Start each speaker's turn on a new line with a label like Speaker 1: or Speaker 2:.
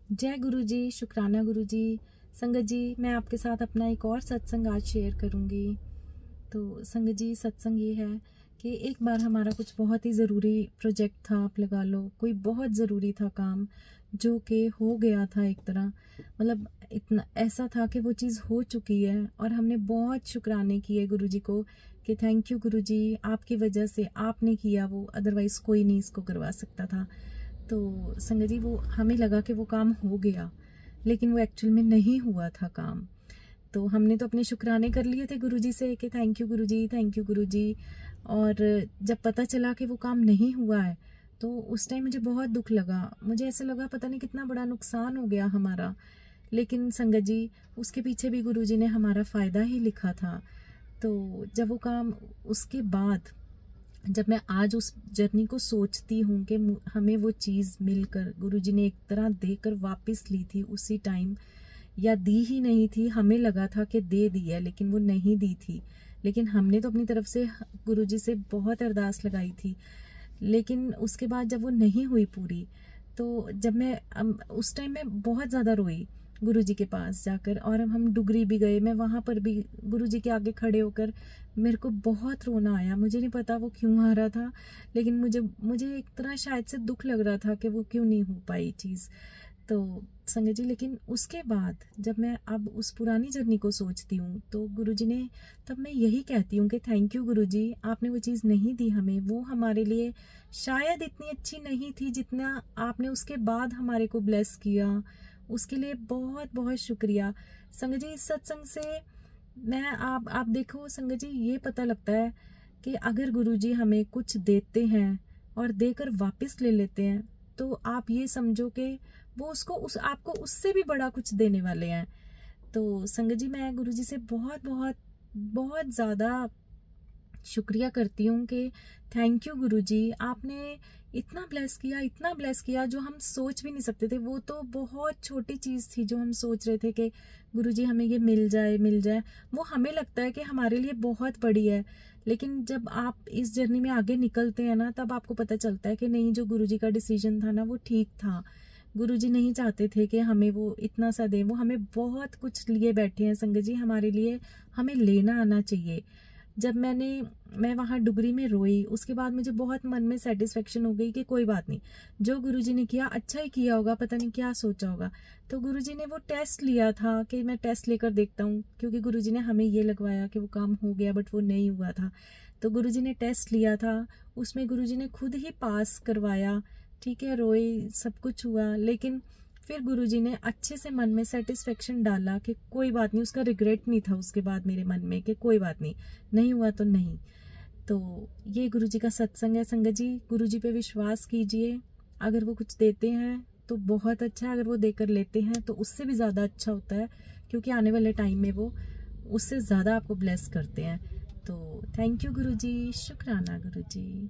Speaker 1: जय गुरु जी, शुक्राना गुरु जी। संगत जी, मैं आपके साथ अपना एक और सत्संग आज शेयर करूंगी। तो संगत जी, सत्संग ये है कि एक बार हमारा कुछ बहुत ही ज़रूरी प्रोजेक्ट था, आप लगा लो कोई बहुत ज़रूरी था काम, जो कि हो गया था एक तरह, मतलब इतना ऐसा था कि वो चीज़ हो चुकी है और हमने बहुत शुक्राने किए गुरु जी को कि थैंक यू गुरु जी, आपकी वजह से आपने किया वो, अदरवाइज़ कोई नहीं इसको करवा सकता था। तो संगत जी, वो हमें लगा कि वो काम हो गया, लेकिन वो एक्चुअल में नहीं हुआ था काम। तो हमने तो अपने शुक्राने कर लिए थे गुरुजी से कि thank you Guruji, thank you Guruji. और जब पता चला कि वो काम नहीं हुआ है, तो उस टाइम मुझे बहुत दुख लगा। मुझे ऐसा लगा पता नहीं कितना बड़ा नुकसान हो गया हमारा। लेकिन संगत जी, उसके पीछे भी गुरुजी ने हमारा फ़ायदा ही लिखा था। तो जब वो काम, उसके बाद जब मैं आज उस जर्नी को सोचती हूँ कि हमें वो चीज़ मिलकर गुरुजी ने एक तरह देकर वापस ली थी उसी टाइम, या दी ही नहीं थी, हमें लगा था कि दे दी है लेकिन वो नहीं दी थी। लेकिन हमने तो अपनी तरफ से गुरुजी से बहुत अरदास लगाई थी, लेकिन उसके बाद जब वो नहीं हुई पूरी, तो जब मैं उस टाइम मैं बहुत ज़्यादा रोई गुरुजी के पास जाकर। और हम डुगरी भी गए, मैं वहाँ पर भी गुरुजी के आगे खड़े होकर मेरे को बहुत रोना आया। मुझे नहीं पता वो क्यों आ रहा था, लेकिन मुझे मुझे एक तरह शायद से दुख लग रहा था कि वो क्यों नहीं हो पाई चीज़। तो संगत जी, लेकिन उसके बाद जब मैं अब उस पुरानी जर्नी को सोचती हूँ, तो गुरुजी ने, तब मैं यही कहती हूँ कि थैंक यू गुरुजी, आपने वो चीज़ नहीं दी हमें, वो हमारे लिए शायद इतनी अच्छी नहीं थी जितना आपने उसके बाद हमारे को ब्लेस किया, उसके लिए बहुत बहुत शुक्रिया। संगत जी, इस सत्संग से मैं आप देखो संगत जी, ये पता लगता है कि अगर गुरुजी हमें कुछ देते हैं और देकर वापस ले लेते हैं, तो आप ये समझो कि वो उसको आपको उससे भी बड़ा कुछ देने वाले हैं। तो संगत जी, मैं गुरुजी से बहुत बहुत बहुत ज़्यादा शुक्रिया करती हूँ कि थैंक यू गुरुजी, आपने इतना ब्लेस किया, इतना ब्लेस किया, जो हम सोच भी नहीं सकते थे। वो तो बहुत छोटी चीज़ थी जो हम सोच रहे थे कि गुरुजी हमें ये मिल जाए मिल जाए, वो हमें लगता है कि हमारे लिए बहुत बड़ी है। लेकिन जब आप इस जर्नी में आगे निकलते हैं ना, तब आपको पता चलता है कि नहीं, जो गुरुजी का डिसीजन था ना, वो ठीक था। गुरुजी नहीं चाहते थे कि हमें वो इतना सा दें, वो हमें बहुत कुछ लिए बैठे हैं संगत जी हमारे लिए, हमें लेना आना चाहिए। जब मैं वहाँ डुगरी में रोई, उसके बाद मुझे बहुत मन में सेटिस्फेक्शन हो गई कि कोई बात नहीं, जो गुरुजी ने किया अच्छा ही किया होगा, पता नहीं क्या सोचा होगा। तो गुरुजी ने वो टेस्ट लिया था कि मैं टेस्ट लेकर देखता हूँ, क्योंकि गुरुजी ने हमें ये लगवाया कि वो काम हो गया, बट वो नहीं हुआ था। तो गुरुजी ने टेस्ट लिया था, उसमें गुरुजी ने खुद ही पास करवाया। ठीक है, रोई, सब कुछ हुआ, लेकिन फिर गुरुजी ने अच्छे से मन में सेटिस्फेक्शन डाला कि कोई बात नहीं, उसका रिग्रेट नहीं था उसके बाद मेरे मन में कि कोई बात नहीं, नहीं हुआ तो नहीं। तो ये गुरुजी का सत्संग है संगत जी, गुरुजी पे विश्वास कीजिए। अगर वो कुछ देते हैं तो बहुत अच्छा है, अगर वो देकर लेते हैं तो उससे भी ज़्यादा अच्छा होता है, क्योंकि आने वाले टाइम में वो उससे ज़्यादा आपको ब्लेस करते हैं। तो थैंक यू गुरुजी, शुक्राना गुरुजी।